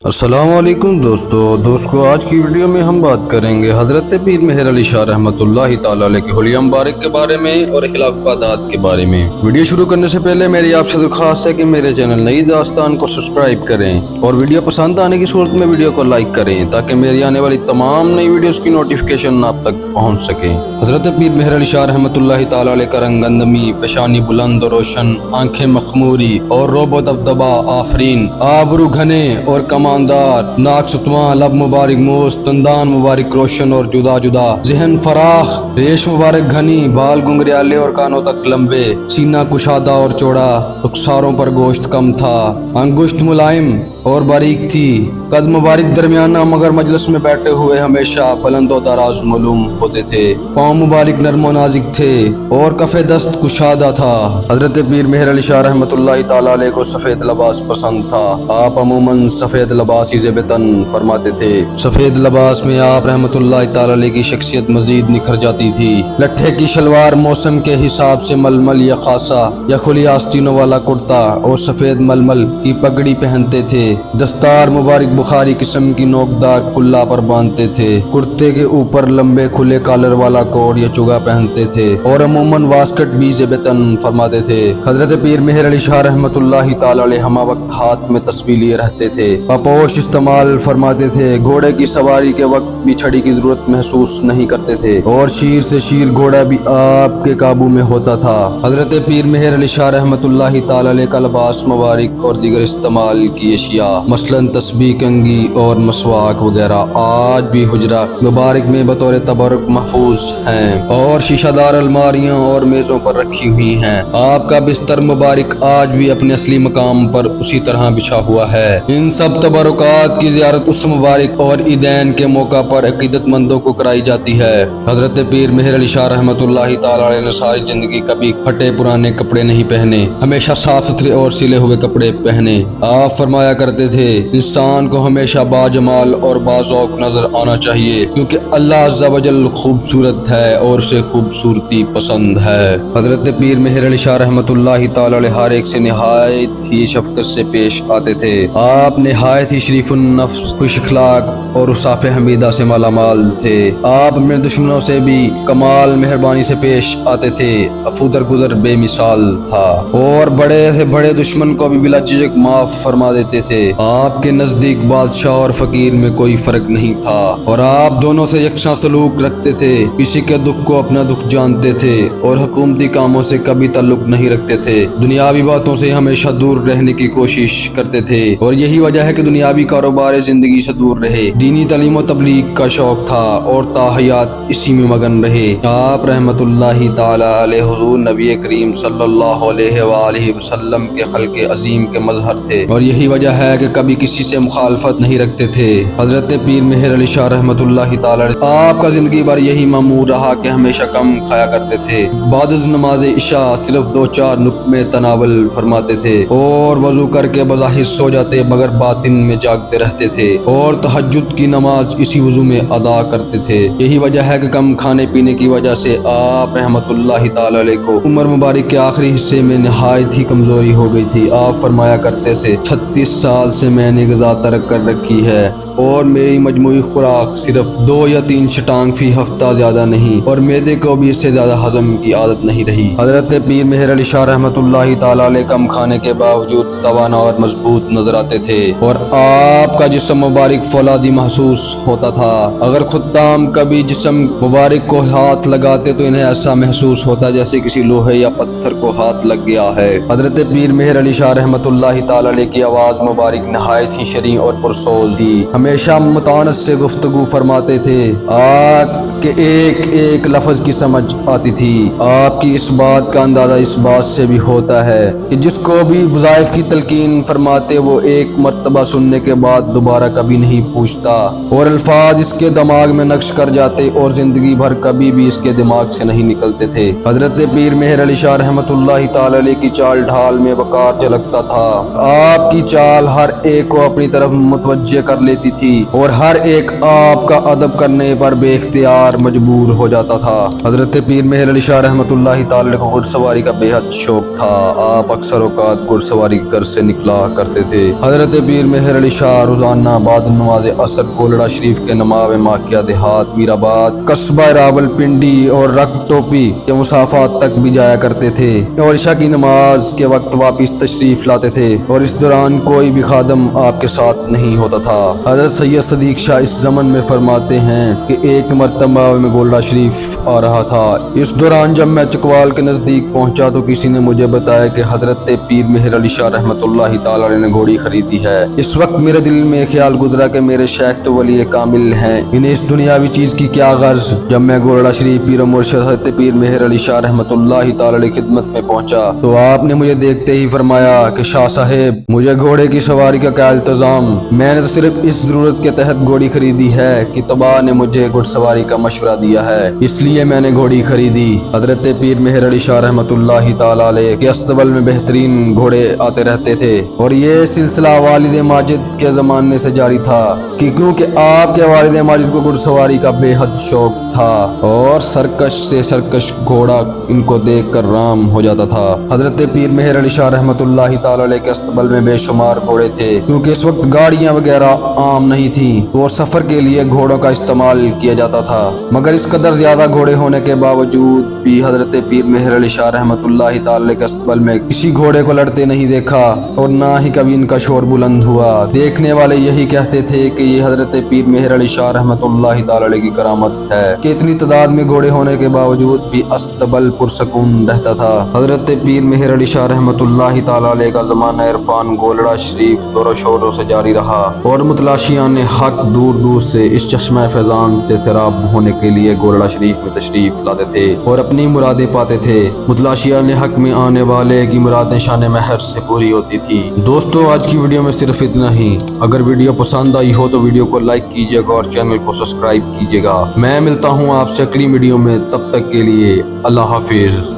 السلام علیکم دوستو آج کی ویڈیو میں ہم بات کریں گے حضرت پیر مہر علی شاہ رحمۃ اللہ تعالی علیہ کے حلیہ مبارک کے بارے میں اور خلافت کے بارے میں۔ ویڈیو شروع کرنے سے پہلے میری آپ سے درخواست ہے کہ میرے چینل نئی داستان کو سبسکرائب کریں اور ویڈیو پسند آنے کی صورت میں ویڈیو کو لائک کریں تاکہ میری آنے والی تمام نئی ویڈیوز کی نوٹیفیکیشن آپ تک پہنچ سکے۔ حضرت پیر مہر علی شاہ رحمۃ اللہ تعالی علیہ کا رنگ اندمی، پیشانی بلند و روشن، آنکھیں مخموری اور روب و دبدبا آفرین، آبرو گھنے اور کماندار، ناک ستواں، لب مبارک موست، دندان مبارک روشن اور جدا جدا، ذہن فراخ، ریش مبارک گھنی، بال گنگریالے اور کانوں تک لمبے، سینہ کشادہ اور چوڑا، رخساروں پر گوشت کم تھا، انگشت ملائم اور باریک تھی، قد مبارک درمیانہ مگر مجلس میں بیٹھے ہوئے ہمیشہ بلند و دراز معلوم ہوتے تھے، پاؤں مبارک نرم و نازک تھے اور کف دست کشادہ تھا۔ حضرت پیر مہر علی شاہ رحمۃ اللہ تعالی علیہ کو سفید لباس پسند تھا۔ آپ عموماً سفید لباس ہی زیب تن فرماتے تھے۔ سفید لباس میں آپ رحمۃ اللہ تعالی علیہ کی شخصیت مزید نکھر جاتی تھی۔ لٹھے کی شلوار موسم کے حساب سے ململ یا خاصا یا کھلی آستینوں والا کرتا اور سفید ململ کی پگڑی پہنتے تھے۔ دستار مبارک بخاری قسم کی نوکدار کلا پر باندھتے تھے۔ کرتے کے اوپر لمبے کھلے کالر والا کوٹ یا چگا پہنتے تھے اور عموماً واسکٹ بھی زیب تن فرماتے تھے۔ حضرت پیر مہر علی شاہ رحمۃ اللہ تعالی علیہ ہمہ وقت ہاتھ میں تسبیح لیے رہتے تھے۔ پپوش استعمال فرماتے تھے۔ گھوڑے کی سواری کے وقت بھی چھڑی کی ضرورت محسوس نہیں کرتے تھے اور شیر سے شیر گھوڑا بھی آپ کے قابو میں ہوتا تھا۔ حضرت پیر مہر علی شاہ رحمۃ اللہ تعالی علیہ کا لباس مبارک اور دیگر استعمال کی اشیاء مثلاً تسبیح، کنگھی اور مسواک وغیرہ آج بھی حجرہ مبارک میں بطور تبرک محفوظ ہیں اور شیشہ دار الماریاں اور میزوں پر رکھی ہوئی ہیں۔ آپ کا بستر مبارک آج بھی اپنے اصلی مقام پر اسی طرح بچھا ہوا ہے۔ ان سب تبرکات کی زیارت اس مبارک اور عیدین کے موقع پر عقیدت مندوں کو کرائی جاتی ہے۔ حضرت پیر مہر علی شاہ رحمۃ اللہ تعالی علیہ نے ساری زندگی کبھی پھٹے پرانے کپڑے نہیں پہنے، ہمیشہ صاف ستھرے اور سلے ہوئے کپڑے پہنے۔ آپ فرمایا کرتے تھے، انسان کو ہمیشہ باجمال اور باذوق نظر آنا چاہیے کیونکہ اللہ عز و جل خوبصورت ہے اور اسے خوبصورتی پسند ہے۔ حضرت پیر مہر علی شاہ رحمۃ اللہ تعالی علیہ ہر ایک سے نہایت ہی شفقت سے پیش آتے تھے۔ آپ نہایت ہی شریف النفس، خوش اخلاق اور اوصاف حمیدہ سے مالا مال تھے۔ آپ اپنے دشمنوں سے بھی کمال مہربانی سے پیش آتے تھے۔ عفو درگزر بے مثال تھا اور بڑے سے بڑے دشمن کو بھی بلا جھجک معاف فرما دیتے تھے۔ آپ کے نزدیک بادشاہ اور فقیر میں کوئی فرق نہیں تھا اور آپ دونوں سے یکساں سلوک رکھتے تھے۔ کسی کے دکھ کو اپنا دکھ جانتے تھے اور حکومتی کاموں سے کبھی تعلق نہیں رکھتے تھے۔ دنیاوی باتوں سے ہمیشہ دور رہنے کی کوشش کرتے تھے اور یہی وجہ ہے کہ دنیاوی کاروبار زندگی سے دور رہے۔ دینی تعلیم و تبلیغ کا شوق تھا اور تاحیات اسی میں مگن رہے۔ آپ رحمت اللہ تعالی علیہ حضور نبی کریم صلی اللہ علیہ وآلہ وسلم کے خلق عظیم کے مظہر تھے اور یہی وجہ ہے کہ کبھی کسی سے مخالفت نہیں رکھتے تھے۔ حضرت پیر مہر علی شاہ رحمۃ اللہ تعالی علیہ آپ کا زندگی بھر یہی معمول رہا کہ ہمیشہ کم کھایا کرتے تھے۔ بعد از نماز عشاء صرف 2-4 لقمے تناول فرماتے تھے اور وضو کر کے بظاہر سو جاتے مگر باطن میں جاگتے رہتے تھے اور تہجد کی نماز اسی وضو میں ادا کرتے تھے۔ یہی وجہ ہے کہ کم کھانے پینے کی وجہ سے آپ رحمۃ اللہ تعالی علیہ کو عمر مبارک کے آخری حصے میں نہایت ہی کمزوری ہو گئی تھی۔ آپ فرمایا کرتے سے 36 سال سے میں نے غذا ترک کر رکھی ہے اور میری مجموعی خوراک صرف 2 یا 3 شٹانگ فی ہفتہ زیادہ نہیں اور معدے کو بھی اس سے زیادہ ہضم کی عادت نہیں رہی۔ حضرت پیر مہر علی شاہ رحمۃ اللہ تعالی علیہ کم کھانے کے باوجود توانا اور مضبوط نظر آتے تھے اور آپ کا جسم مبارک فولادی محسوس ہوتا تھا۔ اگر خدام کبھی جسم مبارک کو ہاتھ لگاتے تو انہیں ایسا محسوس ہوتا جیسے کسی لوہے یا پتھر کو ہاتھ لگ گیا ہے۔ حضرت پیر مہر علی شاہ رحمۃ اللہ تعالی علیہ کی آواز مبارک نہایت ہی شریں اور پرسول تھی۔ ہمیشہ متانت سے گفتگو فرماتے تھے۔ آپ کے ایک ایک لفظ کی سمجھ آتی تھی۔ آپ کی اس بات کا اندازہ اس بات سے بھی ہوتا ہے کہ جس کو بھی وظائف کی تلقین فرماتے وہ ایک مرتبہ سننے کے بعد دوبارہ کبھی نہیں پوچھتا اور الفاظ اس کے دماغ میں نقش کر جاتے اور زندگی بھر کبھی بھی اس کے دماغ سے نہیں نکلتے تھے۔ حضرت پیر مہر علی شاہ رحمۃ اللہ تعالی علیہ کی چال ڈھال میں وقار جھلکتا تھا۔ آپ کی چال ہر ایک کو اپنی طرف متوجہ کر لیتی تھی اور ہر ایک آپ کا ادب کرنے پر بے اختیار مجبور ہو جاتا تھا۔ حضرت پیر مہر علی شاہ رحمۃ اللہ تعالی کو گھڑ سواری کا بے حد شوق تھا۔ آپ اکثر اوقات گھڑ سواری گھر سے نکلا کرتے تھے۔ حضرت پیر مہر علی شاہ روزانہ بعد نماز عصر گولڑا شریف کے نماب ماکیہ دیہات میر آباد قصبہ راول پنڈی اور رک ٹوپی کے مسافات تک بھی جایا کرتے تھے اور عشاء کی نماز کے وقت واپس تشریف لاتے تھے اور اس دوران کوئی بھی خادم آپ کے ساتھ نہیں ہوتا تھا۔ حضرت سید صدیق شاہ اس زمن میں فرماتے ہیں کہ ایک مرتبہ میں گولڑا شریف آ رہا تھا۔ اس دوران جب میں چکوال کے نزدیک پہنچا تو کسی نے مجھے بتایا کہ حضرت پیر مہر علی شاہ رحمۃ اللہ تعالی نے گھوڑی خریدی ہے۔ اس وقت میرے دل میں خیال گزرا کہ میرے شیخ تو ولی کامل ہیں، انہیں اس دنیاوی چیز کی کیا غرض۔ جب میں گولڑا شریف پیر و مرشد حضرت پیر مہر علی شاہ رحمۃ اللہ تعالی کی خدمت میں پہنچا تو آپ نے مجھے دیکھتے ہی فرمایا کہ شاہ صاحب مجھے گھوڑے کی سواری کا کیا التزام، میں نے تو صرف اس ضرورت کے تحت گھوڑی خریدی ہے کہ تبا نے مجھے گھڑ سواری کا مشورہ دیا ہے، اس لیے میں نے گھوڑی خریدی۔ حضرت پیر مہر علی شاہ رحمۃ اللہ تعالی علیہ کے استبل میں بہترین گھوڑے آتے رہتے تھے اور یہ سلسلہ والد ماجد کے زمانے سے جاری تھا کہ کیونکہ آپ کے والد ماجد کو گھڑ سواری کا بے حد شوق تھا اور سرکش سے سرکش گھوڑا ان کو دیکھ کر رام ہو جاتا تھا۔ حضرت پیر مہر علی شاہ رحمۃ اللہ تعالی علیہ کے استبل میں بے شمار گھوڑے تھے کیونکہ اس وقت گاڑیاں وغیرہ عام نہیں تھیں اور سفر کے لیے گھوڑوں کا استعمال کیا جاتا تھا، مگر اس قدر زیادہ گھوڑے ہونے کے باوجود بھی حضرت پیر مہر علی شاہ رحمۃ اللہ تعالی کے استبل میں کسی گھوڑے کو لڑتے نہیں دیکھا اور نہ ہی کبھی ان کا شور بلند ہوا۔ دیکھنے والے یہی کہتے تھے کہ یہ حضرت پیر مہر علی شاہ رحمۃ اللہ تعالی علیہ کی کرامت ہے کہ اتنی تعداد میں گھوڑے ہونے کے باوجود بھی استبل پرسکون رہتا تھا۔ حضرت پیر مہر علی شاہ رحمۃ اللہ تعالی علیہ کا زمانہ عرفان گولڑا شریف زور و شوروں سے جاری رہا اور متلاشیان حق دور دور سے اس چشمہ فیضان سے سیراب ہونے کے لیے گولڑا شریف میں تشریف لاتے تھے اور اپنی مرادیں پاتے تھے۔ متلاشیان حق میں آنے والے کی مرادیں شان مہر سے پوری ہوتی تھی۔ دوستو آج کی ویڈیو میں صرف اتنا ہی۔ اگر ویڈیو پسند آئی ہو تو ویڈیو کو لائک کیجیے گا اور چینل کو سبسکرائب کیجیے گا۔ میں ملتا ہوں آپ سے اگلی ویڈیو میں، تب تک کے لیے اللہ حافظ۔